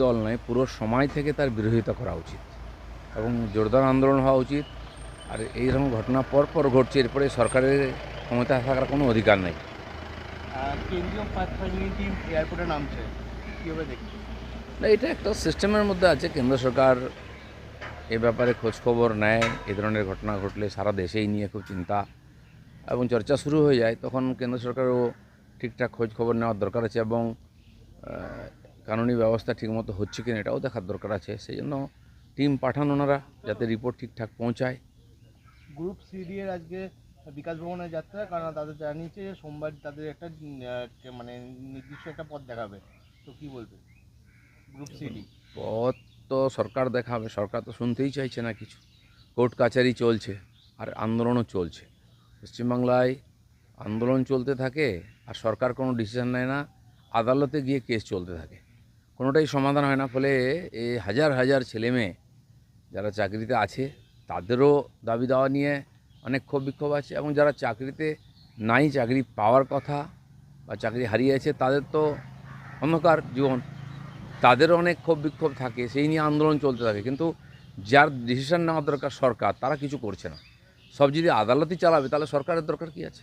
দল নয়, পুরো সময় থেকে তার বিরোধিতা করা উচিত এবং জোরদার আন্দোলন হওয়া উচিত। আর এইরকম ঘটনা পরপর ঘটছে, এরপরে সরকারের ক্ষমতায় থাকার কোনো অধিকার নেই। কেন্দ্রীয় ফায়ার ফাইটিং টিম এয়ারপোর্টে নামছে, কীভাবে দেখছে? না, এটা একটা সিস্টেমের মধ্যে আছে। কেন্দ্র সরকার এ ব্যাপারে খোঁজখবর নেয়। এ ধরনের ঘটনা ঘটলে সারা দেশেই নিয়ে খুব চিন্তা এবং চর্চা শুরু হয়ে যায়। তখন কেন্দ্র সরকারও ঠিকঠাক খোঁজখবর নেওয়ার দরকার আছে এবং কানুনি ব্যবস্থা ঠিকমতো হচ্ছে কিনা এটাও দেখার দরকার আছে। সেই জন্য টিম পাঠান ওনারা, যাতে রিপোর্ট ঠিকঠাক পৌঁছায়। গ্রুপ সিডি এর আজকে বিকাশ ভবনের যাত্রা, কারণ তাদের জানিয়েছে যে সোমবার তাদের একটা মানে নির্দিষ্ট একটা পথ দেখাবে। তো কি বলবে গ্রুপ সিডি? পথ তো সরকার দেখাবে, সরকার তো শুনতেই চাইছে না কিছু। কোর্ট কাছারি চলছে আর আন্দোলনও চলছে। পশ্চিমবাংলায় আন্দোলন চলতে থাকে আর সরকার কোনো ডিসিশন নেয় না, আদালতে গিয়ে কেস চলতে থাকে, কোনোটাই সমাধান হয় না। ফলে এই হাজার হাজার ছেলেমেয়ে যারা চাকরিতে আছে তাদেরও দাবি দাওয়া নিয়ে অনেক ক্ষোভ বিক্ষোভ আছে, এবং যারা চাকরিতে নাই, চাকরি পাওয়ার কথা বা চাকরি হারিয়েছে, তাদের তো অন্ধকার জীবন, তাদেরও অনেক ক্ষোভ বিক্ষোভ থাকে, সেই নিয়ে আন্দোলন চলতে থাকে। কিন্তু যার ডিসিশন নেওয়া দরকার সরকার, তারা কিছু করছে না। সব যদি আদালতই চালাবে তাহলে সরকারের দরকার কী আছে?